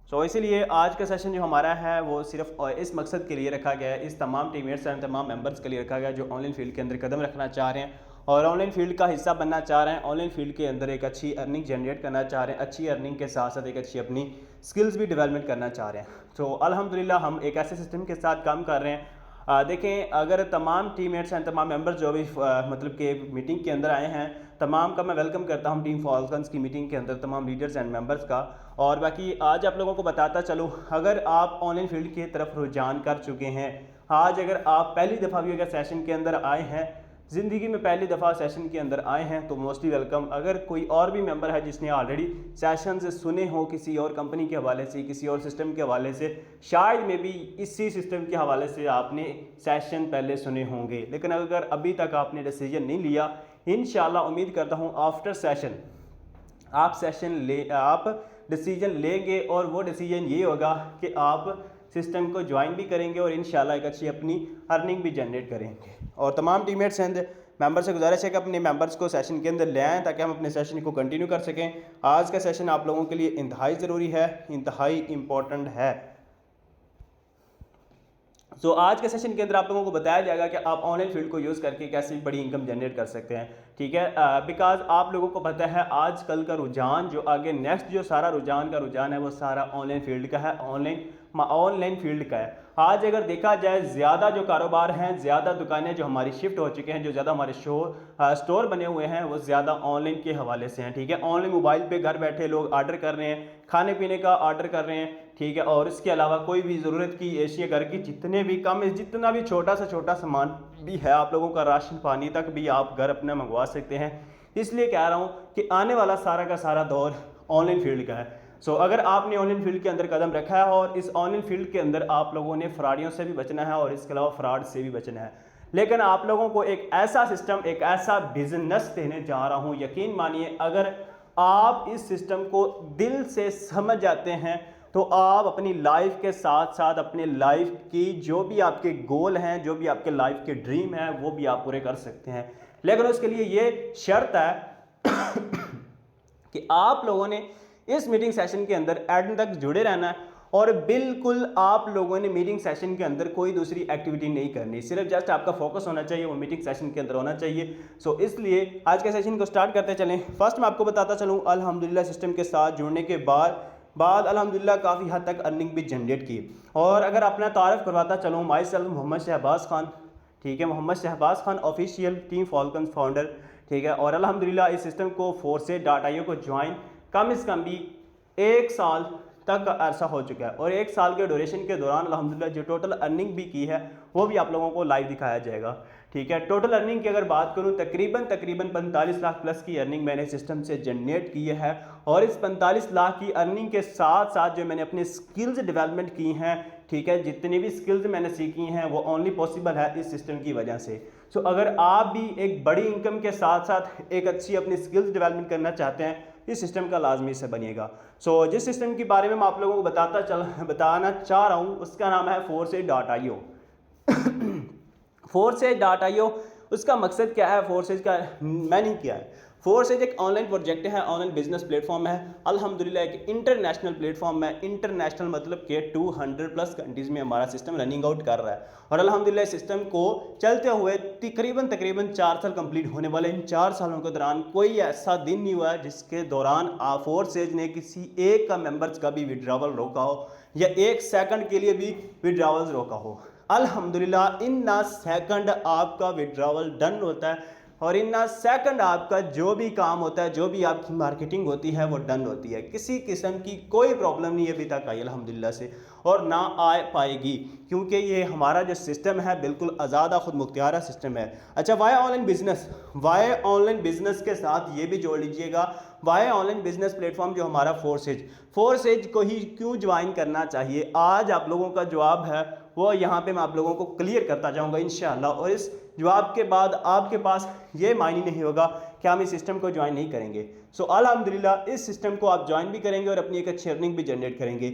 इसीलिए आज का सेशन जो हमारा है वो सिर्फ इस मकसद के लिए रखा गया है, इस तमाम टीममेट्स एंड तमाम मेंबर्स के लिए रखा गया जो ऑनलाइन फील्ड के अंदर कदम रखना चाह रहे हैं और ऑनलाइन फील्ड का हिस्सा बनना चाह रहे हैं, ऑनलाइन फील्ड के अंदर एक अच्छी अर्निंग जनरेट करना चाह रहे हैं, अच्छी अर्निंग के साथ साथ एक अच्छी अपनी स्किल्स भी डेवलपमेंट करना चाह रहे हैं। तो अल्हम्दुलिल्लाह हम एक ऐसे सिस्टम के साथ काम कर रहे हैं। देखें, अगर तमाम टीममेट्स हैं, तमाम मेंबर्स जो भी मतलब कि मीटिंग के अंदर आए हैं, तमाम का मैं वेलकम करता हूं टीम फॉल्कन्स की मीटिंग के अंदर, तमाम लीडर्स एंड मेंबर्स का। और बाकी आज आप लोगों को बताता चलूँ, अगर आप ऑनलाइन फील्ड की तरफ रुझान कर चुके हैं, आज अगर आप पहली दफ़ा भी अगर सेशन के अंदर आए हैं, ज़िंदगी में पहली दफ़ा सेशन के अंदर आए हैं, तो मोस्टली वेलकम। अगर कोई और भी मेंबर है जिसने ऑलरेडी सेशंस सुने हो किसी और कंपनी के हवाले से, किसी और सिस्टम के हवाले से, शायद में भी इसी सिस्टम के हवाले से आपने सेशन पहले सुने होंगे, लेकिन अगर अभी तक आपने डिसीजन नहीं लिया, इंशाल्लाह उम्मीद करता हूँ आफ्टर सेशन आप डिसीजन लेंगे और वो डिसीजन ये होगा कि आप सिस्टम को ज्वाइन भी करेंगे और इंशाल्लाह एक अच्छी अपनी अर्निंग भी जनरेट करेंगे। और तमाम टीममेट्स एंड मेंबर से गुजारिश है कि अपने मेंबर्स को सेशन के अंदर ले आएँ ताकि हम अपने सेशन को कंटिन्यू कर सकें। आज का सेशन आप लोगों के लिए इंतहाई ज़रूरी है, इंतहाई इम्पोर्टेंट है। आज के सेशन के अंदर आप लोगों को बताया जाएगा कि आप ऑनलाइन फील्ड को यूज़ करके कैसे बड़ी इनकम जनरेट कर सकते हैं। ठीक है, बिकॉज आप लोगों को पता है आजकल का रुझान जो आगे नेक्स्ट जो सारा रुझान है वो सारा ऑनलाइन फील्ड का है, ऑनलाइन फील्ड का है। आज अगर देखा जाए ज़्यादा जो कारोबार हैं, ज़्यादा दुकानें जो हमारी शिफ्ट हो चुके हैं, जो ज़्यादा हमारे स्टोर बने हुए हैं वो ज़्यादा ऑनलाइन के हवाले से हैं। ठीक है, ऑनलाइन मोबाइल पे घर बैठे लोग ऑर्डर कर रहे हैं, खाने पीने का ऑर्डर कर रहे हैं। ठीक है, और इसके अलावा कोई भी ज़रूरत की एशिया घर की जितने भी जितना भी छोटा से छोटा सामान भी है, आप लोगों का राशन पानी तक भी आप घर अपना मंगवा सकते हैं। इसलिए कह रहा हूँ कि आने वाला सारा का सारा दौर ऑनलाइन फील्ड का है। अगर आपने ऑनलाइन फील्ड के अंदर कदम रखा है और इस ऑनलाइन फील्ड के अंदर आप लोगों ने फ्रॉडियों से भी बचना है और इसके अलावा फ्रॉड से भी बचना है, लेकिन आप लोगों को एक ऐसा सिस्टम, एक ऐसा बिजनेस देने जा रहा हूँ, यकीन मानिए अगर आप इस सिस्टम को दिल से समझ जाते हैं तो आप अपनी लाइफ के साथ साथ अपने लाइफ की जो भी आपके गोल हैं, जो भी आपके लाइफ के ड्रीम हैं, वो भी आप पूरे कर सकते हैं। लेकिन उसके लिए ये शर्त है कि आप लोगों ने इस मीटिंग सेशन के अंदर एंड तक जुड़े रहना है और बिल्कुल आप लोगों ने मीटिंग सेशन के अंदर कोई दूसरी एक्टिविटी नहीं करनी, सिर्फ जस्ट आपका फोकस होना चाहिए, वो मीटिंग सेशन के अंदर होना चाहिए। इसलिए आज के सेशन को स्टार्ट करते चलें। फर्स्ट मैं आपको बताता चलूँ, अल्हम्दुलिल्लाह सिस्टम के साथ जुड़ने के बाद अल्हम्दुलिल्लाह काफ़ी हद तक अर्निंग भी जनरेट की। और अगर अपना तारफ़ करवाता चलूँ, माई सेल्फ मोहम्मद शहबाज खान। ठीक है, Mohammed Shahbaz Khan official team Falcons founder. ठीक है, और अल्हम्दुलिल्लाह इस सिस्टम को force.io को ज्वाइन कम से कम भी 1 साल तक का अरसा हो चुका है और 1 साल के ड्यूरेशन के दौरान अल्हम्दुलिल्लाह जो टोटल अर्निंग भी की है वो भी आप लोगों को लाइव दिखाया जाएगा। ठीक है, टोटल अर्निंग की अगर बात करूं तकरीबन 45 लाख प्लस की अर्निंग मैंने सिस्टम से जनरेट की है और इस 45 लाख की अर्निंग के साथ साथ जो मैंने अपने स्किल्स डेवलपमेंट की हैं, ठीक है, जितनी भी स्किल्स मैंने सीखी हैं वो ओनली पॉसिबल है इस सिस्टम की वजह से। अगर आप भी एक बड़ी इनकम के साथ साथ एक अच्छी अपनी स्किल्स डेवलपमेंट करना चाहते हैं, इस सिस्टम का लाजमी से बनिएगा। जिस सिस्टम के बारे में मैं आप लोगों को बताना चाह रहा हूँ उसका नाम है force.io। force.io उसका मकसद क्या है, फोर्सेज का मैंने किया है। फोर्सेज एक ऑनलाइन प्रोजेक्ट है, ऑनलाइन बिजनेस प्लेटफॉर्म है, अल्हम्दुलिल्लाह एक इंटरनेशनल प्लेटफॉर्म है। इंटरनेशनल मतलब कि 200 प्लस कंट्रीज़ में हमारा सिस्टम रनिंग आउट कर रहा है और अल्हम्दुलिल्लाह सिस्टम को चलते हुए तकरीबन 4 साल कंप्लीट होने वाले। इन 4 सालों के दौरान कोई ऐसा दिन नहीं हुआ है जिसके दौरान फोर्सेज ने किसी एक का मेंबर्स का भी विड्रॉवल रोका हो या 1 सेकंड के लिए भी विड्रॉवल्स रोका हो। अल्हम्दुलिल्लाह इन ना सेकंड आपका विड्रॉवल डन होता है और इन ना सेकंड आपका जो भी काम होता है, जो भी आपकी मार्केटिंग होती है वो डन होती है। किसी किस्म की कोई प्रॉब्लम नहीं अभी तक आई अल्हम्दुलिल्लाह से और ना आ पाएगी, क्योंकि ये हमारा जो सिस्टम है बिल्कुल आज़ादा खुद मुख्तियारा सिस्टम है। अच्छा, वाई ऑनलाइन बिजनेस के साथ ये भी जोड़ लीजिएगा, वाई ऑनलाइन बिजनेस प्लेटफॉर्म जो हमारा फोर्सेज को ही क्यों ज्वाइन करना चाहिए, आज आप लोगों का जवाब है वो यहाँ पे मैं आप लोगों को क्लियर करता जाऊँगा इंशाअल्लाह। और इस जवाब के बाद आपके पास ये मायने नहीं होगा कि हम इस सिस्टम को ज्वाइन नहीं करेंगे। अल्हम्दुलिल्लाह इस सिस्टम को आप ज्वाइन भी करेंगे और अपनी एक अच्छी अर्निंग भी जनरेट करेंगे।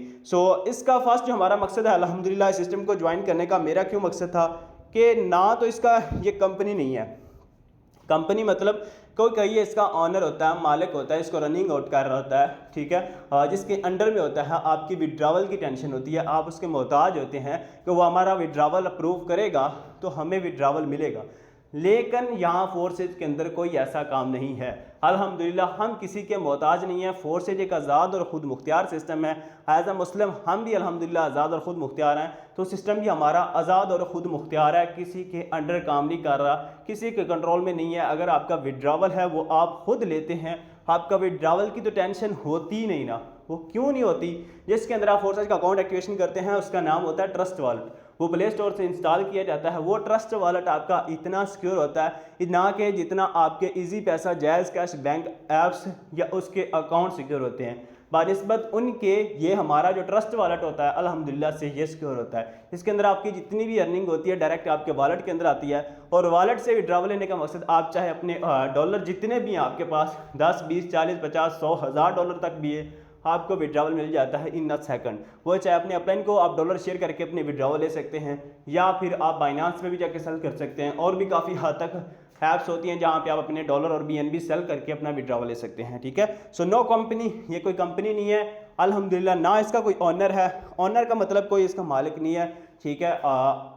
इसका फर्स्ट जो हमारा मकसद है अल्हम्दुलिल्लाह इस सिस्टम को ज्वाइन करने का मेरा क्यों मकसद था कि ना तो इसका ये कंपनी नहीं है, कंपनी मतलब कोई इसका ऑनर होता है, मालिक होता है, इसको रनिंग आउट कर रहा होता है, ठीक है, जिसके अंडर में होता है, आपकी विड्रावल की टेंशन होती है, आप उसके मोहताज होते हैं कि वो हमारा विड्रावल अप्रूव करेगा तो हमें विड्रावल मिलेगा। लेकिन यहाँ फोर्सेज के अंदर कोई ऐसा काम नहीं है। अल्हम्दुलिल्लाह हम किसी के मोहताज नहीं है। फोर्सेज एक आज़ाद और ख़ुद मुख्तियार सिस्टम है। एज अ मुस्लिम हम भी अल्हम्दुलिल्लाह आज़ाद और ख़ुद मुख्तियार हैं, तो सिस्टम भी हमारा आज़ाद और ख़ुद मुख्तियार है, किसी के अंडर काम नहीं कर रहा, किसी के कंट्रोल में नहीं है। अगर आपका विड्रावल है वो आप खुद लेते हैं, आपका विड्रावल की तो टेंशन होती ही नहीं ना। वो क्यों नहीं होती? जिसके अंदर आप फोर्सेज का अकाउंट एक्टिवेशन करते हैं उसका नाम होता है ट्रस्ट वॉलेट। वो प्ले स्टोर से इंस्टॉल किया जाता है। वो ट्रस्ट वॉलेट आपका इतना सिक्योर होता है ना कि जितना आपके इजी पैसा, जायज़ कैश, बैंक ऐप्स या उसके अकाउंट सिक्योर होते हैं। बानिस्बत उनके ये हमारा जो ट्रस्ट वॉलेट होता है अल्हम्दुलिल्लाह से ये सिक्योर होता है। इसके अंदर आपकी जितनी भी अर्निंग होती है डायरेक्ट आपके वॉलेट के अंदर आती है। और वॉलेट से विड्रावल लेने का मकसद, आप चाहे अपने डॉलर जितने भी हैं आपके पास 10, 20, 40, 50, 100, 1000 डॉलर तक भी है, आपको विड्रावल मिल जाता है इन अ सेकंड। वो चाहे अपने अपलाइन को आप डॉलर शेयर करके अपने विड्रावल ले सकते हैं, या फिर आप बाइनांस में भी जाके सेल कर सकते हैं। और भी काफ़ी हद तक ऐप्स होती हैं जहाँ पे आप अपने डॉलर और BNB सेल करके अपना विड्रावल ले सकते हैं, ठीक है। सो नो कंपनी, ये कोई कंपनी नहीं है अल्हम्दुलिल्लाह, ना इसका कोई ऑनर है। ऑनर का मतलब कोई इसका मालिक नहीं है, ठीक है।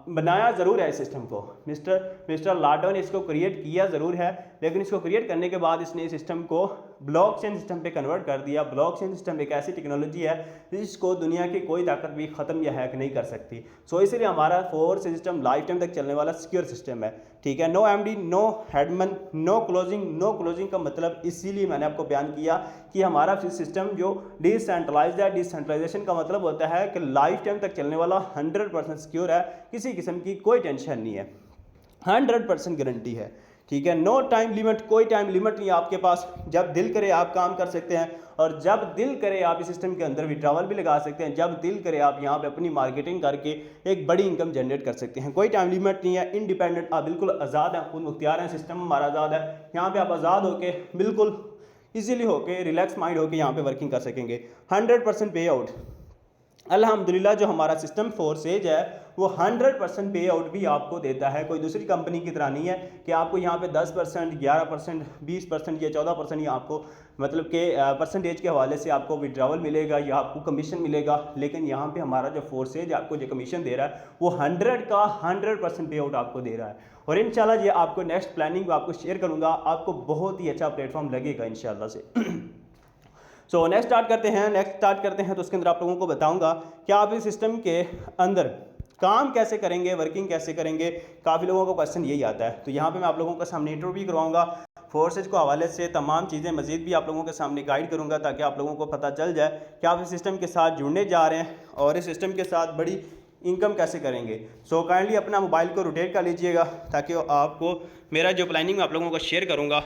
बनाया ज़रूर है इस सिस्टम को, मिस्टर लाडो ने इसको क्रिएट किया ज़रूर है, लेकिन इसको क्रिएट करने के बाद इसने इस सिस्टम को ब्लॉकचेन सिस्टम पे कन्वर्ट कर दिया। ब्लॉकचेन सिस्टम एक ऐसी टेक्नोलॉजी है जिसको दुनिया की कोई ताकत भी ख़त्म या हैक नहीं कर सकती। सो इसलिए हमारा फोर्स सिस्टम लाइफ टाइम तक चलने वाला सिक्योर सिस्टम है, ठीक है। No MD, no headman, no closing. No closing का मतलब इसीलिए मैंने आपको बयान किया कि हमारा सिस्टम जो डिसेंट्रलाइज्ड है। डिसेंट्रलाइजेशन का मतलब होता है कि लाइफ टाइम तक चलने वाला 100% सिक्योर है, किसी किस्म की कोई टेंशन नहीं है, 100% गारंटी है, ठीक है। नो टाइम लिमिट, कोई टाइम लिमिट नहीं है आपके पास। जब दिल करे आप काम कर सकते हैं, और जब दिल करे आप इस सिस्टम के अंदर विड्रावल भी लगा सकते हैं। जब दिल करे आप यहाँ पे अपनी मार्केटिंग करके एक बड़ी इनकम जनरेट कर सकते हैं। कोई टाइम लिमिट नहीं है, इंडिपेंडेंट, आप बिल्कुल आज़ाद हैं, खुद मुख्तियार हैं। सिस्टम हमारा आज़ाद है, यहाँ पे आप आज़ाद होके बिल्कुल ईजिली होके रिलैक्स माइंड होके यहाँ पे वर्किंग कर सकेंगे। 100% पे आउट अल्हम्दुलिल्लाह जो हमारा सिस्टम फोर्सेज है वो 100% पे आउट भी आपको देता है। कोई दूसरी कंपनी की तरह नहीं है कि आपको यहाँ पे 10%, 11%, 20% या 14% या आपको मतलब कि परसेंटेज के हवाले से आपको विड्रावल मिलेगा या आपको कमीशन मिलेगा। लेकिन यहाँ पे हमारा जो फोर्सेज आपको जो कमीशन दे रहा है वो 100% पे आउट आपको दे रहा है। और इंशाल्लाह ये आपको नेक्स्ट प्लानिंग आपको शेयर करूँगा, आपको बहुत ही अच्छा प्लेटफॉर्म लगेगा इंशाल्लाह से। सो नेक्स्ट स्टार्ट करते हैं तो उसके अंदर आप लोगों को बताऊंगा कि आप इस सिस्टम के अंदर काम कैसे करेंगे, वर्किंग कैसे करेंगे। काफ़ी लोगों का क्वेश्चन यही आता है, तो यहाँ पे मैं आप लोगों के सामने इंटरव्यू भी करवाऊंगा, फोर्सेज को हवाले से तमाम चीज़ें मजीद भी आप लोगों के सामने गाइड करूँगा, ताकि आप लोगों को पता चल जाए कि आप इस सिस्टम के साथ जुड़ने जा रहे हैं और इस सिस्टम के साथ बड़ी इनकम कैसे करेंगे। सो काइंडली अपना मोबाइल को रोटेट कर लीजिएगा, ताकि आपको मेरा जो प्लानिंग आप लोगों को शेयर करूँगा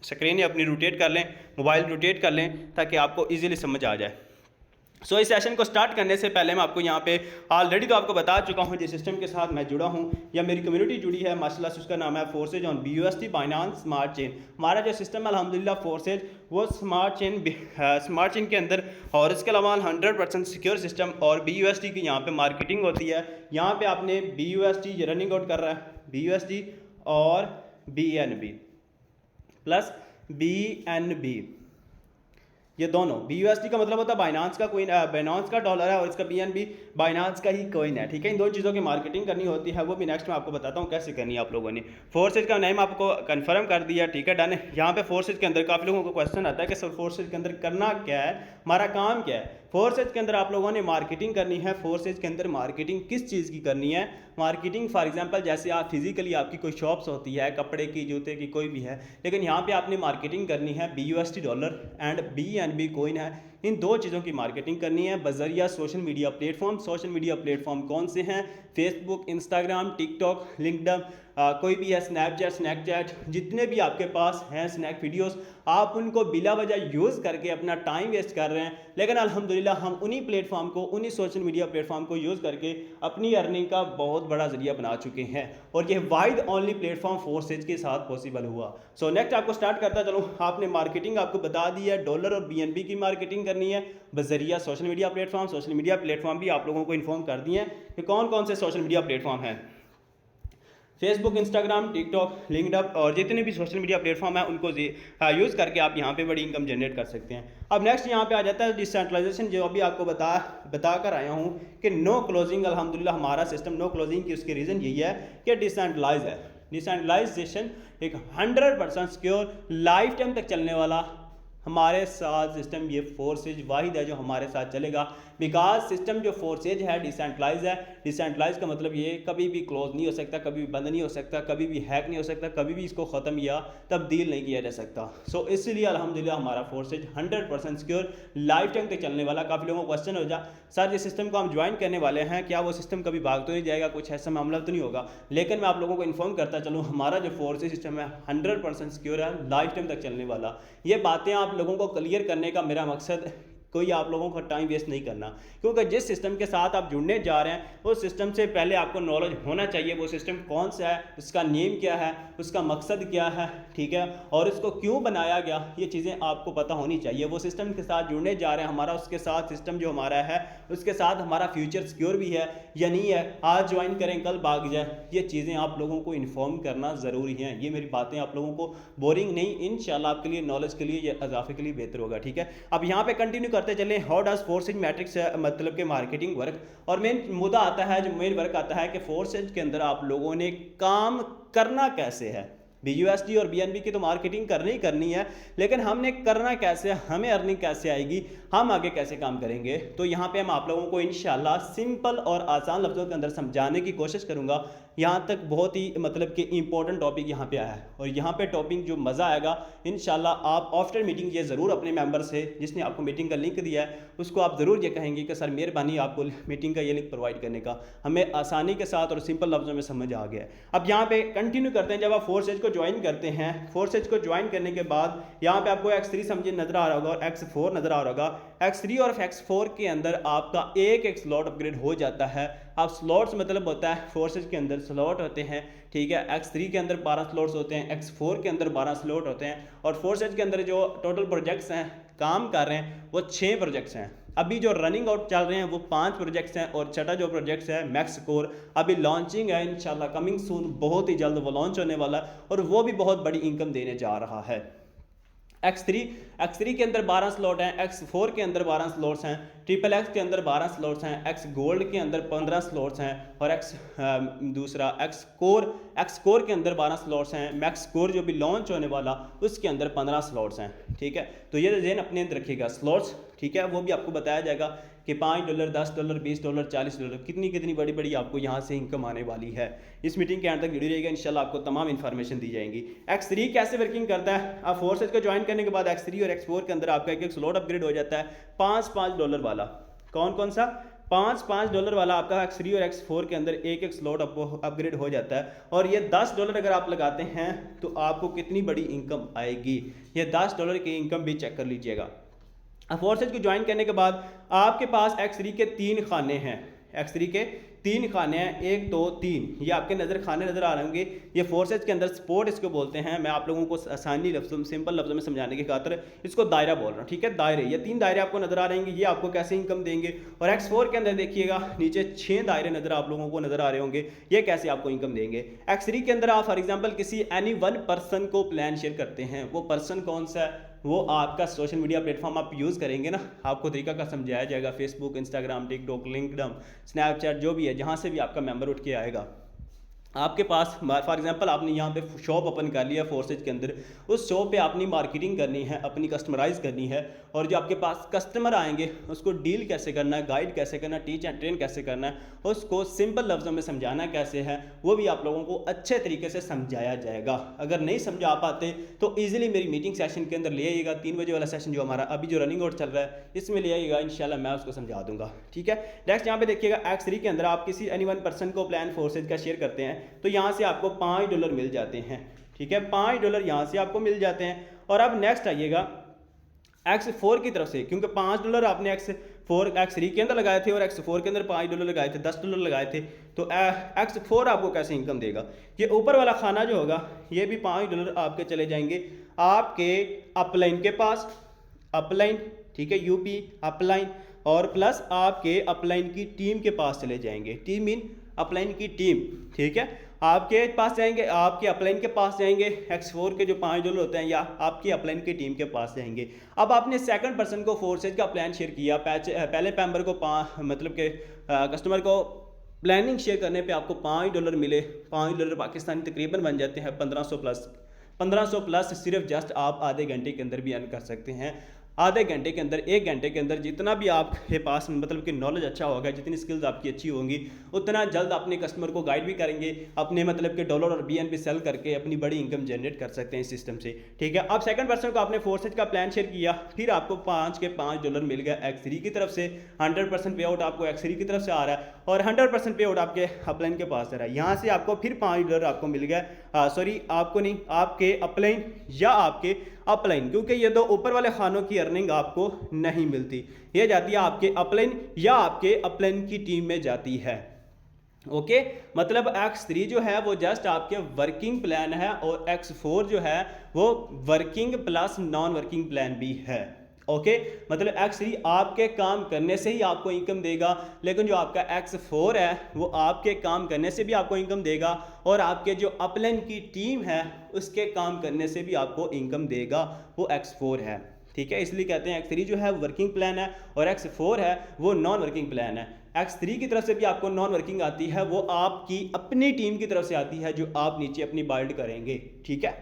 स्क्रीन अपनी रोटेट कर लें, मोबाइल रोटेट कर लें, ताकि आपको इजीली समझ आ जाए। सो इस सेशन को स्टार्ट करने से पहले मैं आपको यहाँ पे ऑलरेडी तो आपको बता चुका हूँ जिस सिस्टम के साथ मैं जुड़ा हूँ या मेरी कम्युनिटी जुड़ी है माशाल्लाह से, उसका नाम है forces on BUSD Binance smart chain. हमारा जो सिस्टम है अल्हम्दुलिल्लाह फोर्सेज वो स्मार्ट चेन के अंदर, और इसके अलावा 100% सिक्योर सिस्टम और BUSD की यहाँ पे मार्केटिंग होती है। यहाँ पे आपने BUSD रनिंग आउट कर रहा है, BUSD और BNB प्लस BNB, ये दोनों BUSD का मतलब होता है बाइनांस का कोइन, बाइनांस का डॉलर है, और इसका BNB बाइनांस का ही कोइन है, ठीक है। इन दो चीज़ों की मार्केटिंग करनी होती है, वो भी नेक्स्ट में आपको बताता हूँ कैसे करनी है आप लोगों ने। फोर्सेज का नेम आपको कंफर्म कर दिया, ठीक है, डन है। यहाँ पे फोर्सेज के अंदर काफ़ी लोगों को क्वेश्चन आता है कि सर फोर्सेज के अंदर करना क्या है, हमारा काम क्या है। फोर्सेज के अंदर आप लोगों ने मार्केटिंग करनी है। फोर्सेज के अंदर मार्केटिंग किस चीज़ की करनी है? मार्केटिंग फॉर एग्जांपल जैसे आप फिजिकली आपकी कोई शॉप्स होती है कपड़े की, जूते की, कोई भी है, लेकिन यहाँ पे आपने मार्केटिंग करनी है BUSD dollar and BNB coin है, इन दो चीज़ों की मार्केटिंग करनी है बजरिया social media platform. Social media platform कौन से हैं? फेसबुक, इंस्टाग्राम, टिकटॉक, लिंक्डइन, कोई भी है, स्नैपचैट, जितने भी आपके पास हैं स्नैक वीडियोस, आप उनको बिला वजह यूज़ करके अपना टाइम वेस्ट कर रहे हैं। लेकिन अल्हम्दुलिल्लाह हम उन्हीं प्लेटफॉर्म को, उन्हीं सोशल मीडिया प्लेटफॉर्म को यूज़ करके अपनी अर्निंग का बहुत बड़ा जरिया बना चुके हैं, और ये वाइड ओनली प्लेटफॉर्म फोर्सेज के साथ पॉसिबल हुआ। सो नेक्स्ट आपको स्टार्ट करता चलो। आपने मार्केटिंग आपको बता दी है, डॉलर और BNB की मार्केटिंग करनी है बजरिया social media platform. Social media platform भी आप लोगों को इन्फॉर्म कर दिए हैं कि कौन कौन से सोशल मीडिया प्लेटफॉर्म हैं। फेसबुक, इंस्टाग्राम, टिकटॉक, लिंक्डअप और जितने भी सोशल मीडिया प्लेटफॉर्म है उनको यूज़ करके आप यहाँ पे बड़ी इनकम जनरेट कर सकते हैं। अब नेक्स्ट यहाँ पे आ जाता है डिसेंट्रलाइजेशन, जो अभी आपको बता कर आया हूँ कि नो क्लोजिंग, अल्हम्दुलिल्लाह हमारा सिस्टम नो क्लोजिंग की उसकी रीज़न यही है कि डिसेंट्रलाइज है। डिसेंट्रलाइजेशन एक 100% सिक्योर लाइफ टाइम तक चलने वाला हमारे साथ सिस्टम, ये फोर्सेज वाहिद है जो हमारे साथ चलेगा। बिकॉज सिस्टम जो फोर्सेज है डिसेंट्रलाइज है। डिसेंट्रलाइज का मतलब ये कभी भी क्लोज नहीं हो सकता, कभी भी बंद नहीं हो सकता, कभी भी हैक नहीं हो सकता, कभी भी इसको ख़त्म या तब्दील नहीं किया जा सकता। सो इसलिए अल्हम्दुलिल्लाह हमारा फोर्सेज 100% सिक्योर लाइफ टाइम तक चलने वाला। काफ़ी लोगों को क्वेश्चन हो जा, सर जिस सिस्टम को हम ज्वाइन करने वाले हैं क्या वो सिस्टम कभी भाग तो नहीं जाएगा, कुछ ऐसा मामला तो नहीं होगा। लेकिन मैं आप लोगों को इन्फॉर्म करता चलूँ, हमारा जो फोर्सेज सिस्टम है 100% सिक्योर है, लाइफ टाइम तक चलने वाला। ये बातें आप लोगों को क्लियर करने का मेरा मकसद कोई आप लोगों को टाइम वेस्ट नहीं करना, क्योंकि जिस सिस्टम के साथ आप जुड़ने जा रहे हैं उस सिस्टम से पहले आपको नॉलेज होना चाहिए वो सिस्टम कौन सा है, उसका नेम क्या है, उसका मकसद क्या है, ठीक है, और इसको क्यों बनाया गया, ये चीज़ें आपको पता होनी चाहिए। वो सिस्टम के साथ जुड़ने जा रहे हैं, हमारा उसके साथ सिस्टम जो हमारा है उसके साथ हमारा फ्यूचर सिक्योर भी है या नहीं है, आज ज्वाइन करें कल भाग जाए, ये चीज़ें आप लोगों को इन्फॉर्म करना ज़रूरी है। ये मेरी बातें आप लोगों को बोरिंग नहीं, इंशाल्लाह आपके लिए नॉलेज के लिए, ये इजाफे के लिए बेहतर होगा, ठीक है। अब यहाँ पे कंटिन्यू करते चलें, हाउ डज फोर्सेज मैट्रिक्स मतलब के मार्केटिंग वर्क, और मेन मुद्दा आता है, जो मेन वर्क आता है कि फोर्सेज के अंदर आप लोगों ने काम करना कैसे है। BUSD और BNB की तो मार्केटिंग करनी ही करनी है, लेकिन हमने करना कैसे, हमें अर्निंग कैसे आएगी, हम आगे कैसे काम करेंगे, तो यहाँ पे हम आप लोगों को इंशाल्लाह सिंपल और आसान लफ्ज़ों के अंदर समझाने की कोशिश करूँगा। यहाँ तक बहुत ही मतलब कि इंपॉर्टेंट टॉपिक यहाँ पे आया है, और यहाँ पे टॉपिक जो मज़ा आएगा इंशाल्लाह आप आफ्टर मीटिंग ये ज़रूर अपने मेंबर से, जिसने आपको मीटिंग का लिंक दिया है उसको आप ज़रूर ये कहेंगे कि सर मेहरबानी आपको मीटिंग का ये लिंक प्रोवाइड करने का, हमें आसानी के साथ और सिंपल लफ्ज़ों में समझ आ गया है। अब यहाँ पे कंटिन्यू करते हैं, जब आप फोर्सेज को ज्वाइन करते हैं, फोर्सेज को ज्वाइन करने के बाद यहाँ पे आपको X3 समझे नजर आ रहा होगा और X4 नजर आ रहा होगा। X3 और X4 के अंदर आपका एक स्लॉट अपग्रेड हो जाता है। अब स्लॉट्स मतलब होता है फोर्सेज के अंदर स्लॉट होते हैं, ठीक है। X3 के अंदर 12 स्लॉट्स होते हैं, X4 के अंदर 12 स्लॉट होते हैं, और फोर्सेज के अंदर जो टोटल प्रोजेक्ट्स हैं काम कर रहे हैं वो 6 प्रोजेक्ट्स हैं। अभी जो रनिंग आउट चल रहे हैं वो 5 प्रोजेक्ट्स हैं, और छठा जो प्रोजेक्ट्स है मैक्स कोर अभी लॉन्चिंग है इंशाल्लाह, कमिंग सून, बहुत ही जल्द वो लॉन्च होने वाला है, और वो भी बहुत बड़ी इनकम देने जा रहा है। X3 के अंदर 12 स्लॉट हैं, X4 के अंदर 12 स्लॉट्स हैं, XXX के अंदर 12 स्लॉट्स हैं, X गोल्ड के अंदर 15 स्लॉट्स हैं, और X कोर के अंदर 12 स्लॉट्स हैं, मैक्स कोर जो भी लॉन्च होने वाला उसके अंदर 15 स्लॉट्स हैं, ठीक है। तो ये ज़हन अपने अंदर रखिएगा स्लॉट्स, ठीक है। वो भी आपको बताया जाएगा कि $5, $10, $20, $40 कितनी बड़ी बड़ी आपको यहाँ से इनकम आने वाली है। इस मीटिंग के अंत तक जुड़ी रहेगा, इंशाल्लाह आपको तमाम इन्फॉर्मेशन दी जाएंगी। X3 कैसे वर्किंग करता है, आप फोर्सेज को ज्वाइन करने के बाद X3 और X4 के अंदर आपका एक स्लॉट अपग्रेड हो जाता है $5 वाला। कौन सा $5 वाला आपका X3 और X4 के अंदर एक स्लॉट अपग्रेड हो जाता है, और ये $10 अगर आप लगाते हैं तो आपको कितनी बड़ी इनकम आएगी, ये $10 की इनकम भी चेक कर लीजिएगा। फोर्सेज को ज्वाइन करने के बाद आपके पास X3 के 3 खाने हैं, X3 के 3 खाने हैं, 1 2 3, ये आपके खाने नज़र आ रहे होंगे। ये फोर्सेज के अंदर स्पोर्ट इसको बोलते हैं, मैं आप लोगों को आसानी लफ्ज़ों में सिंपल लफ्ज़ों में समझाने की खातिर इसको दायरा बोल रहा हूँ, ठीक है। दायरे, ये 3 दायरे आपको नज़र आ रहे हैं, ये आपको कैसे इनकम देंगे। और X4 के अंदर देखिएगा नीचे 6 दायरे नज़र आप लोगों को नज़र आ रहे होंगे, ये कैसे आपको इनकम देंगे। X3 के अंदर आप फॉर एग्जाम्पल किसी एनी वन पर्सन को प्लान शेयर करते हैं, वो पर्सन कौन सा है, वो आपका सोशल मीडिया प्लेटफॉर्म आप यूज़ करेंगे ना, आपको तरीका का समझाया जाएगा, Facebook, Instagram, TikTok, LinkedIn, Snapchat, जो भी है, जहाँ से भी आपका मेंबर उठ के आएगा आपके पास। फॉर एग्जांपल आपने यहाँ पे शॉप ओपन कर लिया फोर्सेज के अंदर, उस शॉप पे अपनी मार्केटिंग करनी है, अपनी कस्टमराइज करनी है, और जो आपके पास कस्टमर आएंगे उसको डील कैसे करना है, गाइड कैसे करना है, टीच एंड ट्रेन कैसे करना है, उसको सिंपल लफ्ज़ों में समझाना कैसे है, वो भी आप लोगों को अच्छे तरीके से समझाया जाएगा। अगर नहीं समझा पाते तो ईजिली मेरी मीटिंग सेशन के अंदर ले आइएगा, 3 बजे वाला सेशन जो हमारा अभी जो रनिंग आउट चल रहा है इसमें ले आइएगा, इंशाल्लाह मैं उसको समझा दूंगा, ठीक है। नेक्स्ट यहाँ पे देखिएगा X3 के अंदर आप किसी एनी वन पर्सन को प्लान फोर्सेज का शेयर करते हैं तो यहाँ से आपको $5 मिल जाते हैं, ठीक है। $5 यहाँ से आपको मिल जाते हैं। और अब नेक्स्ट आइएगा X4 की तरफ से, क्योंकि $5 आपने X3 के अंदर लगाए थे और X4 के अंदर $5 लगाए थे, $10 लगाए थे, तो X4 आपको कैसे इनकम देगा। ये ऊपर वाला खाना जो होगा ये भी $5 आपके चले जाएंगे आपके अपलाइन के पास, अपलाइन, ठीक है, यूपी अपलाइन, और प्लस आपके अपलाइन की टीम के पास चले जाएंगे, टीम इन अपलाइन की टीम, ठीक है। आपके पास जाएंगे, आपके अपलाइन के पास जाएंगे, X4 के जो $5 होते हैं, या आपकी अपलाइन की टीम के पास जाएंगे। अब आपने सेकंड पर्सन को फोर्सेज का प्लान शेयर किया, पहले मेंबर को मतलब के कस्टमर को प्लानिंग शेयर करने पे आपको $5 मिले। $5 पाकिस्तानी तकरीबन बन जाते हैं 1500 प्लस सिर्फ जस्ट आप आधे घंटे के अंदर भी अर्न कर सकते हैं। आधे घंटे के अंदर, 1 घंटे के अंदर जितना भी आपके पास मतलब कि नॉलेज अच्छा होगा, जितनी स्किल्स आपकी अच्छी होंगी, उतना जल्द अपने कस्टमर को गाइड भी करेंगे, अपने मतलब के डॉलर और BNB सेल करके अपनी बड़ी इनकम जनरेट कर सकते हैं इस सिस्टम से। ठीक है, अब सेकंड पर्सन को आपने फोर्सेज का प्लान शेयर किया, फिर आपको $5 के $5 मिल गया X3 की तरफ से। 100% पे आउट आपको X3 की तरफ से आ रहा है और 100% पे आउट आपके अपलाइन के पास आ रहा है। यहाँ से आपको फिर $5 आपको मिल गया, सॉरी आपको नहीं, आपके अपलाइन या आपके अपलाइन, क्योंकि ये दो ऊपर वाले खानों की अर्निंग आपको नहीं मिलती, ये जाती है आपके अपलाइन या आपके अपलाइन की टीम में जाती है। ओके, मतलब X3 जो है वो जस्ट आपके वर्किंग प्लान है और X4 जो है वो working plus non working plan भी है। ओके, मतलब X3 आपके काम करने से ही आपको इनकम देगा, लेकिन जो आपका X4 है वो आपके काम करने से भी आपको इनकम देगा और आपके जो अपलाइन की टीम है उसके काम करने से भी आपको इनकम देगा, वो X4 है। ठीक है, इसलिए कहते हैं X3 जो है वर्किंग प्लान है और X4 है वो नॉन वर्किंग प्लान है। X3 की तरफ से भी आपको नॉन वर्किंग आती है, वो आपकी अपनी टीम की तरफ से आती है जो आप नीचे अपनी बिल्ड करेंगे। ठीक है,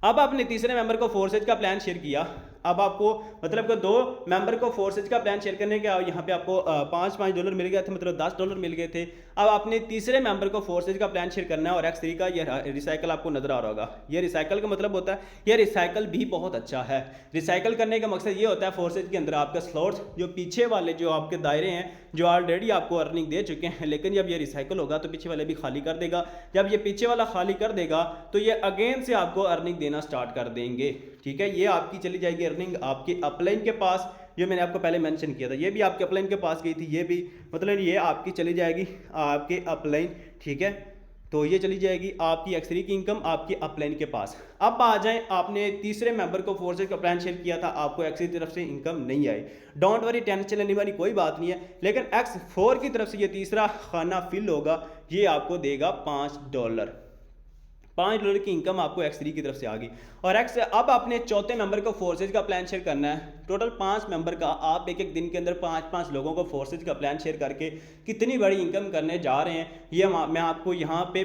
अब आपने तीसरे मेंबर को फोर्सेज का प्लान शेयर किया। अब आपको मतलब कि 2 मेंबर को फोर्सेज का प्लान शेयर करने के यहाँ पे आपको $5 मिल गए थे, मतलब $10 मिल गए थे। अब आपने तीसरे मेंबर को फोर्सेज का प्लान शेयर करना है और X3 का ये रिसाइकल आपको नजर आ रहा होगा। ये रिसाइकल का मतलब होता है, ये रिसाइकल भी बहुत अच्छा है। रिसाइकल करने का मकसद ये होता है फोर्सेज के अंदर आपका स्लॉट्स जो पीछे वाले जो आपके दायरे हैं जो ऑलरेडी आपको अर्निंग दे चुके हैं, लेकिन जब ये रिसाइकल होगा तो पीछे वाले भी खाली कर देगा। जब ये पीछे वाला खाली कर देगा तो ये अगेन से आपको अर्निंग देना स्टार्ट कर देंगे। ठीक है, ये आपकी चली जाएगी अर्निंग आपके अपलाइन के पास, जो मैंने आपको पहले मेंशन किया था, ये भी आपके अपलाइन के पास गई थी, ये भी मतलब ये आपकी चली जाएगी आपके अपलाइन। ठीक है, तो ये चली जाएगी आपकी X3 की इनकम आपके अपलाइन के पास। अब आ जाएं, आपने तीसरे मेंबर को फोर्सेज का प्लान शेयर किया था, आपको X3 की तरफ से इनकम नहीं आई, डोंट वरी, टेंशन लेने वाली कोई बात नहीं है। लेकिन X4 की तरफ से ये तीसरा खाना फिल होगा, ये आपको देगा $5। $5 की इनकम आपको X3 की तरफ से आ गई। और अब आपने चौथे मेंबर को फोर्सेज का प्लान शेयर करना है। टोटल 5 मेंबर का आप एक दिन के अंदर 5 लोगों को फोर्सेज का प्लान शेयर करके कितनी बड़ी इनकम करने जा रहे हैं, ये मैं आपको यहाँ पे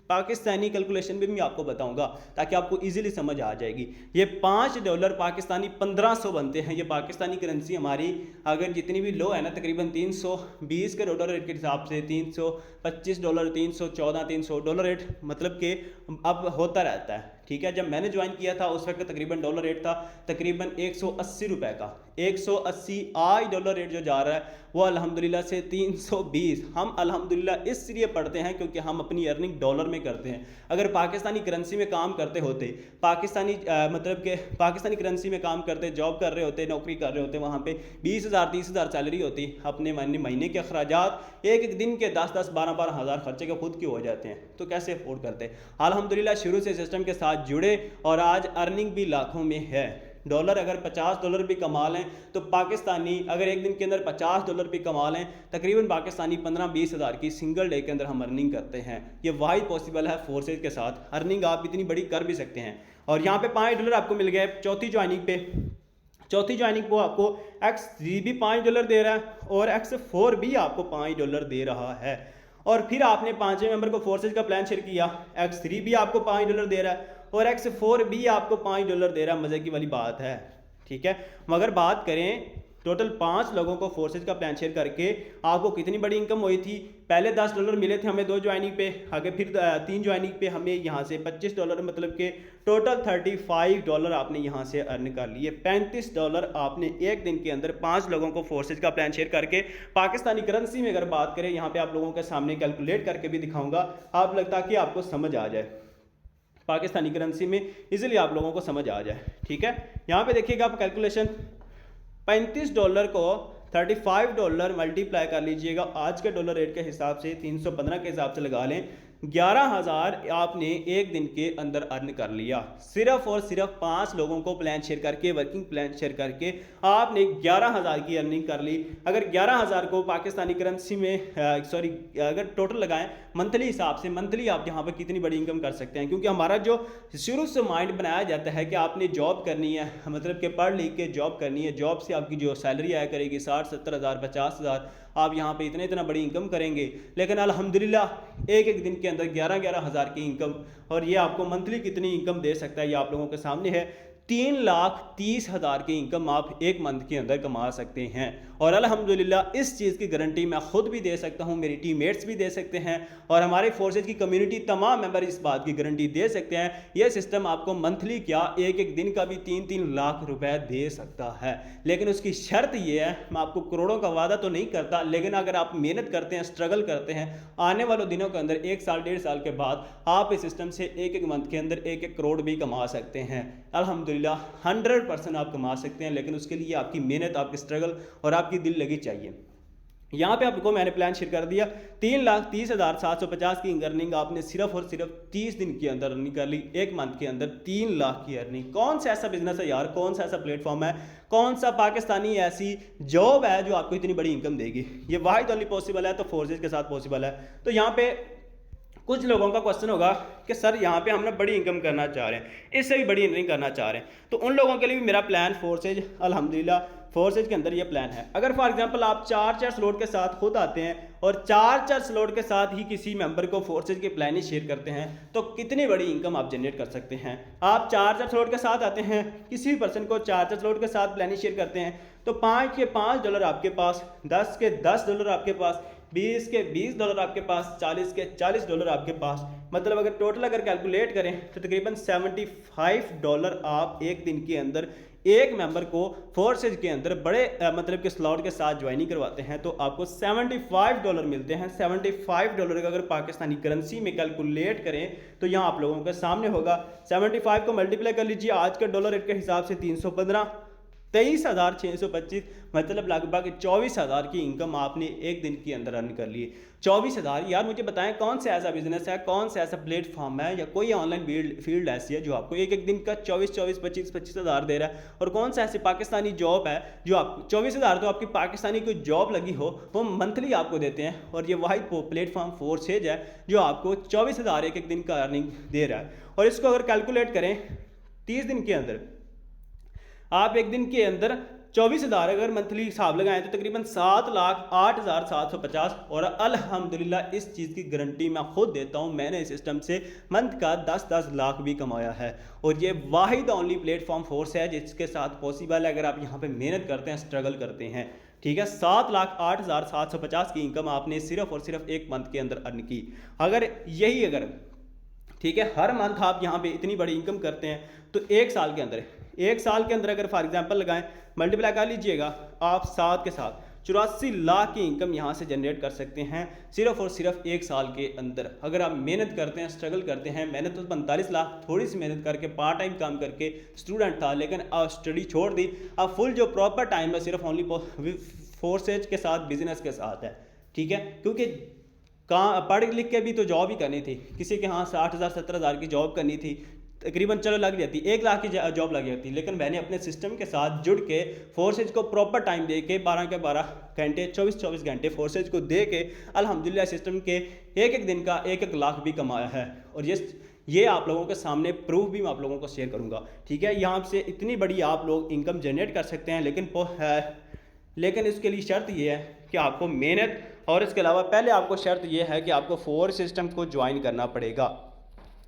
पाकिस्तानी कैलकुलेशन में भी आपको बताऊंगा ताकि आपको इजीली समझ आ जाएगी। ये $5 पाकिस्तानी 1500 बनते हैं। ये पाकिस्तानी करेंसी हमारी अगर जितनी भी लो है ना, तकरीबन 320 के डॉलर रेट के हिसाब से $325, $314, $300 रेट मतलब कि अब होता रहता है। ठीक है, जब मैंने ज्वाइन किया था उस वक्त तकरीबन डॉलर रेट था तकरीबन 180 रुपए का, 180। आज डॉलर रेट जो जा रहा है वो अल्हम्दुलिल्लाह से 320। हम अल्हम्दुलिल्लाह इसलिए पढ़ते हैं क्योंकि हम अपनी अर्निंग डॉलर में करते हैं। अगर पाकिस्तानी करेंसी में काम करते होते, मतलब कि पाकिस्तानी करेंसी में काम करते, जॉब कर रहे होते, नौकरी कर रहे होते, वहाँ पे 20,000 30,000 सैलरी होती, अपने महीने के अखराजात एक दिन के 10-10 12-12 हज़ार खर्चे के खुद के हो जाते हैं, तो कैसे अफोर्ड करते। अल्हम्दुलिल्लाह शुरू से सिस्टम के साथ जुड़े और आज अर्निंग भी लाखों में है। डॉलर अगर $50 भी कमा लें तो पाकिस्तानी अगर एक दिन के अंदर $50 भी कमा लें, तकरीबन पाकिस्तानी 15-20 हज़ार की सिंगल डे के अंदर हम अर्निंग करते हैं। ये वाहिद पॉसिबल है फोर्सेज के साथ, अर्निंग आप इतनी बड़ी कर भी सकते हैं। और यहाँ पे $5 आपको मिल गए चौथी ज्वाइनिंग पे। चौथी ज्वाइनिंग को आपको X3 भी $5 दे रहा है और X4 भी आपको $5 दे रहा है। और फिर आपने 5वें मेंबर को फोर्सेज का प्लान शेयर किया, X3 भी आपको $5 दे रहा है और X4 भी आपको $5 दे रहा है। मज़े की वाली बात है। ठीक है, मगर बात करें टोटल 5 लोगों को फोर्सेज का प्लान शेयर करके आपको कितनी बड़ी इनकम हुई थी। पहले $10 मिले थे हमें 2 ज्वाइनिंग पे, आगे फिर 3 ज्वाइनिंग पे हमें यहाँ से $25, मतलब कि टोटल $35 आपने यहाँ से अर्न कर लिए। $35 आपने एक दिन के अंदर 5 लोगों को फोर्सेज का प्लान शेयर करके, पाकिस्तानी करेंसी में अगर बात करें, यहाँ पे आप लोगों के सामने कैलकुलेट करके भी दिखाऊंगा आप लगता कि आपको समझ आ जाए, पाकिस्तानी करेंसी में इजीली आप लोगों को समझ आ जाए। ठीक है, यहाँ पे देखिएगा आप कैलकुलेशन, $35 को $35 मल्टीप्लाई कर लीजिएगा, आज के डॉलर रेट के हिसाब से 315 के हिसाब से लगा लें 11,000 आपने एक दिन के अंदर अर्न कर लिया। सिर्फ और सिर्फ 5 लोगों को प्लान शेयर करके, वर्किंग प्लान शेयर करके आपने 11,000 की अर्निंग कर ली। अगर 11,000 को पाकिस्तानी करेंसी में अगर टोटल लगाएं मंथली हिसाब से, मंथली आप यहाँ पर कितनी बड़ी इनकम कर सकते हैं। क्योंकि हमारा जो शुरू से माइंड बनाया जाता है कि आपने जॉब करनी है, मतलब कि पढ़ लिख के जॉब करनी है, जॉब से आपकी जो सैलरी आया करेगी 60-70 हज़ार 50,000, आप यहाँ पे इतना बड़ी इनकम करेंगे। लेकिन अल्हम्दुलिल्लाह एक एक दिन के अंदर 11-11 हज़ार की इनकम, और ये आपको मंथली कितनी इनकम दे सकता है ये आप लोगों के सामने है। 3,30,000 की इनकम आप एक मंथ के अंदर कमा सकते हैं। और अल्हम्दुलिल्लाह इस चीज़ की गारंटी मैं खुद भी दे सकता हूँ, मेरी टीममेट्स भी दे सकते हैं, और हमारे फोर्सेज की कम्युनिटी तमाम मेंबर इस बात की गारंटी दे सकते हैं। यह सिस्टम आपको मंथली क्या एक एक दिन का भी 3-3 लाख रुपए दे सकता है। लेकिन उसकी शर्त यह है, मैं आपको करोड़ों का वादा तो नहीं करता, लेकिन अगर आप मेहनत करते हैं, स्ट्रगल करते हैं, आने वाले दिनों के अंदर 1 साल 1.5 साल के बाद आप इस सिस्टम से एक एक मंथ के अंदर 1-1 करोड़ भी कमा सकते हैं। अल्हम्दुलिल्लाह 100% आप कमा सकते हैं, लेकिन उसके लिए आपकी मेहनत, आपकी स्ट्रगल और आपकी दिल लगी चाहिए। यहाँ पे आपको मैंने प्लान शेयर कर दिया। 3,30,750 की अर्निंग आपने सिर्फ और सिर्फ 30 दिन के अंदर अर्निंग कर ली। एक मंथ के अंदर 3 लाख की अर्निंग। कौन सा ऐसा बिजनेस है यार, कौन सा ऐसा प्लेटफॉर्म है, कौन सा पाकिस्तानी ऐसी जॉब है जो आपको इतनी बड़ी इनकम देगी? ये वाहिद ओनली पॉसिबल है तो फोर्सेज के साथ पॉसिबल है। तो यहाँ पे कुछ लोगों का क्वेश्चन होगा कि सर यहाँ पे हम ना बड़ी इनकम करना चाह रहे हैं, इससे भी बड़ी अर्निंग करना चाह रहे हैं, तो उन लोगों के लिए भी मेरा प्लान फोर्सेज, अल्हम्दुलिल्लाह फोर्सेज के अंदर ये प्लान है। अगर फॉर एग्जांपल आप 4 स्लॉट के साथ खुद आते हैं और 4 स्लॉट के साथ ही किसी मेंबर को फोर्सेज के प्लान ही शेयर करते हैं, तो कितनी बड़ी इनकम आप जनरेट कर सकते हैं। आप 4 स्लॉट के साथ आते हैं, किसी भी पर्सन को 4 स्लॉट के साथ प्लान ही शेयर करते हैं, तो 5 के $5 आपके पास, 10 के $10 आपके पास, 20 के $20 आपके पास, 40 के $40 आपके पास, मतलब अगर टोटल अगर कैलकुलेट करें तो तकरीबन $75 आप एक दिन के अंदर एक मेंबर को फोर्सेज के अंदर बड़े मतलब के स्लॉट के साथ ज्वाइनिंग करवाते हैं, तो आपको $75 मिलते हैं। $75 का अगर पाकिस्तानी करेंसी में कैलकुलेट करें तो यहाँ आप लोगों के सामने होगा, 75 को मल्टीप्लाई कर लीजिए आज के डॉलर रेट के हिसाब से 315, 23,625, मतलब लगभग 24,000 की इनकम आपने एक दिन के अंदर अर्न कर ली। 24,000 यार, मुझे बताएं कौन सा ऐसा बिजनेस है, कौन सा ऐसा प्लेटफॉर्म है या कोई ऑनलाइन फील्ड ऐसी है जो आपको एक एक दिन का 24, 25 हज़ार दे रहा है, और कौन सा ऐसी पाकिस्तानी जॉब है जो आप 24,000 तो आपकी पाकिस्तानी कोई जॉब लगी हो वो मंथली आपको देते हैं, और ये वाहिद प्लेटफॉर्म फोर्सेज है जो आपको 24,000 एक एक दिन का अर्निंग दे रहा है। और इसको अगर कैलकुलेट करें 30 दिन के अंदर, आप एक दिन के अंदर 24,000 अगर मंथली हिसाब लगाएं तो तकरीबन 7,08,750, और अल्हम्दुलिल्लाह इस चीज़ की गारंटी मैं खुद देता हूं, मैंने इस सिस्टम से मंथ का 10-10 लाख भी कमाया है। और ये वाहिद ओनली प्लेटफॉर्म फोर्स है जिसके साथ पॉसिबल है अगर आप यहाँ पे मेहनत करते हैं, स्ट्रगल करते हैं। ठीक है, 7,08,750 की इनकम आपने सिर्फ और सिर्फ एक मंथ के अंदर अर्न की। अगर ठीक है हर मंथ आप यहाँ पे इतनी बड़ी इनकम करते हैं, तो एक साल के अंदर अगर फॉर एग्जांपल लगाएं, मल्टीप्लाई कर लीजिएगा आप 7 के साथ, 84 लाख की इनकम यहाँ से जनरेट कर सकते हैं सिर्फ और सिर्फ एक साल के अंदर। अगर आप मेहनत करते हैं, स्ट्रगल करते हैं, मैंने तो 45 लाख थोड़ी सी मेहनत करके पार्ट टाइम काम करके स्टूडेंट था, लेकिन अब स्टडी छोड़ दी, अब फुल जो प्रॉपर टाइम है सिर्फ ओनली फोर्सेज के साथ, बिजनेस के साथ है। ठीक है, क्योंकि कहाँ पढ़ लिख के भी तो जॉब ही करनी थी, किसी के यहाँ 60,000 70,000 की जॉब करनी थी, तकरीबन चलो लग जाती, 1 लाख की जॉब लग जाती, लेकिन मैंने अपने सिस्टम के साथ जुड़ के फोर्सेज को प्रॉपर टाइम दे के 12 के 12 घंटे 24 घंटे फोर्सेज को दे के अल्हम्दुलिल्लाह सिस्टम के एक एक दिन का 1-1 लाख भी कमाया है। और ये आप लोगों के सामने प्रूफ भी मैं आप लोगों को शेयर करूँगा। ठीक है, यहाँ से इतनी बड़ी आप लोग इनकम जनरेट कर सकते हैं, लेकिन इसके लिए शर्त ये है कि आपको मेहनत, और इसके अलावा पहले आपको शर्त ये है कि आपको फोर्स सिस्टम को ज्वाइन करना पड़ेगा।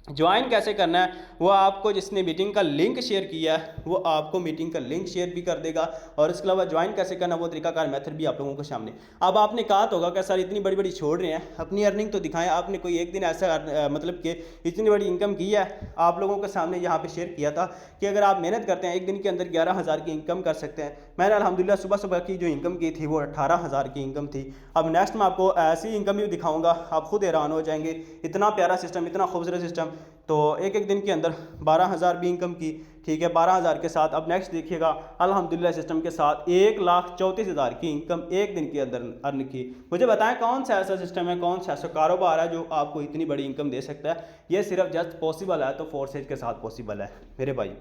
ज्वाइन कैसे करना है वो आपको, जिसने मीटिंग का लिंक शेयर किया है वो आपको मीटिंग का लिंक शेयर भी कर देगा, और इसके अलावा ज्वाइन कैसे करना वो तरीकाकार मेथड भी आप लोगों के सामने। अब आपने कहा तो होगा कि सर इतनी बड़ी बड़ी छोड़ रहे हैं, अपनी अर्निंग तो दिखाएं, आपने कोई एक दिन ऐसा मतलब कि इतनी बड़ी इनकम की है, आप लोगों के सामने यहाँ पे शेयर किया था कि अगर आप मेहनत करते हैं एक दिन के अंदर 11,000 की इनकम कर सकते हैं। मैंने अल्हम्दुलिल्लाह सुबह की जो इनकम की थी वो 18,000 की इनकम थी। अब नेक्स्ट मैं आपको ऐसी इनकम भी दिखाऊँगा, आप खुद हैरान हो जाएंगे, इतना प्यारा सिस्टम, इतना खूबसूरत सिस्टम। तो एक दिन के अंदर 12,000 भी इनकम की, ठीक है। 12,000 के साथ अब नेक्स्ट देखिएगा, अल्हम्दुलिल्लाह सिस्टम के साथ 1,34,000 की इनकम एक दिन के अंदर अर्न की। मुझे बताएं कौन सा ऐसा सिस्टम है, कौन सा ऐसा कारोबार है जो आपको इतनी बड़ी इनकम दे सकता है। ये सिर्फ जस्ट पॉसिबल है तो फोर्सेज के साथ पॉसिबल है मेरे भाई,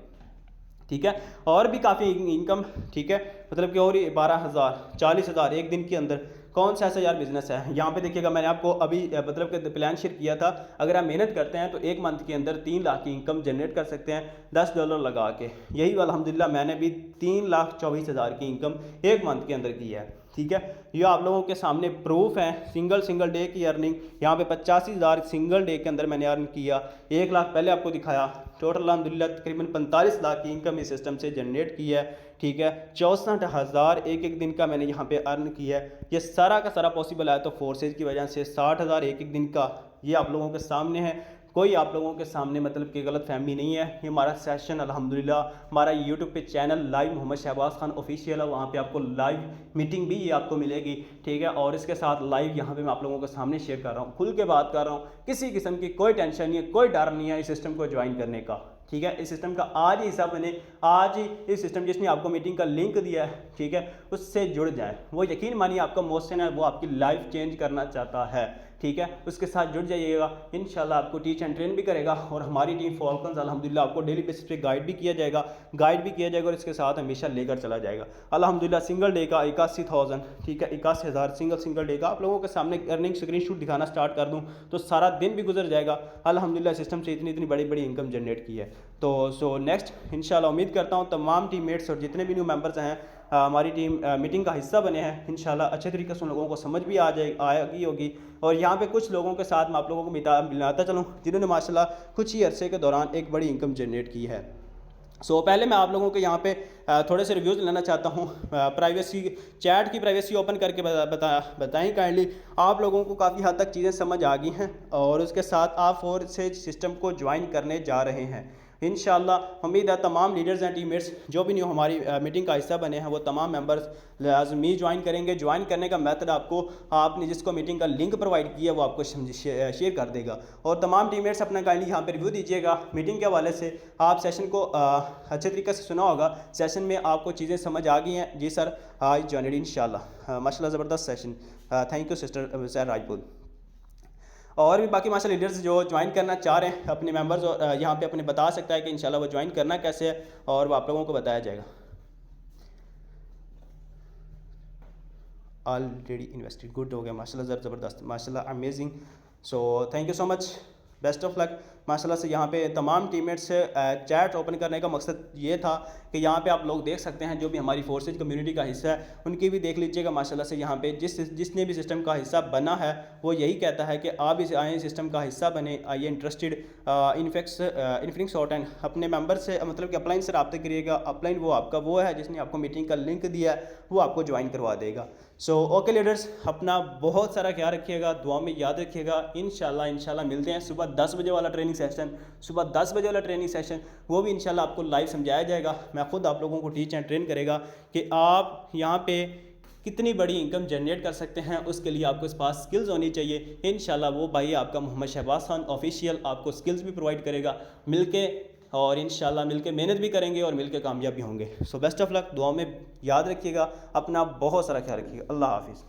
ठीक है। और भी काफ़ी इनकम, ठीक है, मतलब कि और 12,000 40,000 एक दिन के अंदर कौन सा ऐसा यार बिजनेस है। यहाँ पे देखिएगा मैंने आपको अभी मतलब कि प्लान शेयर किया था, अगर आप मेहनत करते हैं तो एक मंथ के अंदर 3 लाख की इनकम जनरेट कर सकते हैं $10 लगा के। यही अल्हम्दुलिल्लाह मैंने भी 3,24,000 की इनकम एक मंथ के अंदर की है, ठीक है। ये आप लोगों के सामने प्रूफ है, सिंगल डे की अर्निंग यहाँ पे 85,000 सिंगल डे के अंदर मैंने अर्न किया। 1 लाख पहले आपको दिखाया, टोटल अल्हम्दुलिल्लाह तकरीबन 45 लाख की इनकम इस सिस्टम से जनरेट की है, ठीक है। 64,000 एक दिन का मैंने यहाँ पे अर्न किया है। ये सारा का सारा पॉसिबल है तो फोर्सेज की वजह से। 60,000 एक दिन का ये आप लोगों के सामने है, कोई आप लोगों के सामने मतलब कि गलत फहमी नहीं है। ये हमारा सेशन अल्हम्दुलिल्लाह हमारा यूट्यूब पे channel live Mohammad Shahbaz Khan official है, वहाँ पे आपको लाइव मीटिंग भी ये आपको मिलेगी, ठीक है। और इसके साथ लाइव यहाँ पे मैं आप लोगों के सामने शेयर कर रहा हूँ, खुल के बात कर रहा हूँ, किसी किस्म की कोई टेंशन नहीं है, कोई डर नहीं है इस सिस्टम को ज्वाइन करने का, ठीक है। इस सिस्टम का आज ही हिस्सा बने, आज ही इस सिस्टम जिसने आपको मीटिंग का लिंक दिया है, ठीक है, उससे जुड़ जाए। वो यकीन मानिए आपका मोशन है, वो आपकी लाइफ चेंज करना चाहता है, ठीक है। उसके साथ जुड़ जाइएगा, इंशाल्लाह आपको टीच एंड ट्रेन भी करेगा। और हमारी टीम फॉल्कन्स अल्हम्दुलिल्लाह आपको डेली बेसिस पे गाइड भी किया जाएगा और इसके साथ हमेशा लेकर चला जाएगा। अल्हम्दुलिल्लाह सिंगल डे का 81,000, ठीक है, 81,000 सिंगल डे का आप लोगों के सामने अर्निंग स्क्रीनशॉट दिखाना स्टार्ट कर दूं तो सारा दिन भी गुजर जाएगा। अल्हम्दुलिल्लाह सिस्टम से इतनी बड़ी इनकम जनरेट की है। तो सो नेक्स्ट इंशाल्लाह उम्मीद करता हूँ तमाम टीममेट्स और जितने भी न्यू मेंबर्स हैं हमारी टीम मीटिंग का हिस्सा बने हैं, इंशाल्लाह अच्छे तरीके से उन लोगों को समझ भी आएगी होगी। और यहाँ पे कुछ लोगों के साथ मैं आप लोगों को मिलाता चलूँ जिन्होंने माशाल्लाह कुछ ही अरसे के दौरान एक बड़ी इनकम जनरेट की है। सो पहले मैं आप लोगों के यहाँ पे थोड़े से रिव्यूज़ लेना चाहता हूँ। प्राइवेसी, चैट की प्राइवेसी ओपन करके बताएं काइंडली। आप लोगों को काफ़ी हद तक चीज़ें समझ आ गई हैं और उसके साथ आप फोर्सेज सिस्टम को ज्वाइन करने जा रहे हैं इंशाल्लाह। उम्मीद है तमाम लीडर्स एंड टीममेट्स जो भी न्यू हमारी मीटिंग का हिस्सा बने हैं वो तमाम मेंबर्स लाजमी ज्वाइन करेंगे। ज्वाइन करने का मेथड आपको, आपने जिसको मीटिंग का लिंक प्रोवाइड किया वो आपको शेयर कर देगा। और तमाम टीममेट्स अपना काइंडली यहाँ पे रिव्यू दीजिएगा मीटिंग के हवाले से। आप सेशन को अच्छे तरीके से सुना होगा, सेशन में आपको चीज़ें समझ आ गई हैं। जी सर, आज जॉइनेड इंशाल्लाह, माशाल्लाह ज़बरदस्त session. Thank you sister sir Rajput. और भी बाकी माशा लीडर्स जो ज्वाइन करना चाह रहे हैं अपने मेंबर्स यहाँ पे अपने बता सकता है कि इंशाल्लाह वो ज्वाइन करना कैसे है और वो आप लोगों को बताया जाएगा। ऑलरेडी इन्वेस्टेड, गुड हो गया माशाल्लाह, ज़बरदस्त माशाल्लाह, amazing. So thank you so much, best of luck माशाल्लाह से। यहाँ पे तमाम टीममेट्स से चैट ओपन करने का मकसद ये था कि यहाँ पे आप लोग देख सकते हैं जो भी हमारी फोर्सेज कम्युनिटी का हिस्सा है उनकी भी देख लीजिएगा माशाल्लाह से। यहाँ पे जिसने भी सिस्टम का हिस्सा बना है वो यही कहता है कि आप इस आए सिस्टम का हिस्सा बने, आइए इंटरेस्टेड इन्फिनिक्स शॉर्ट एंड अपने मेंबर से मतलब कि अपलाइन से रब्ता करिएगा। अपलाइन वो आपका वो है जिसने आपको मीटिंग का लिंक दिया है, वो आपको ज्वाइन करवा देगा। सो ओके लीडर्स, अपना बहुत सारा ख्याल रखिएगा, दुआ में याद रखिएगा। इंशाल्लाह मिलते हैं सुबह 10 बजे वाला ट्रेनिंग सेशन, सुबह 10 बजे वाला ट्रेनिंग सेशन, वो भी इंशाल्लाह आपको लाइव समझाया जाएगा। मैं खुद आप लोगों को टीच एंड ट्रेन करेगा कि आप यहाँ पे कितनी बड़ी इनकम जनरेट कर सकते हैं। उसके लिए आपको इस पास स्किल्स होनी चाहिए। इंशाल्लाह वो भाई आपका मोहम्मद शहबाज खान ऑफिशियल आपको स्किल्स भी प्रोवाइड करेगा मिलके, और इंशाल्लाह मिलके मेहनत भी करेंगे और मिलके कामयाब भी होंगे। सो बेस्ट ऑफ लक, दुआ में याद रखिएगा, अपना बहुत सारा ख्याल रखिएगा। अल्लाह हाफिज़।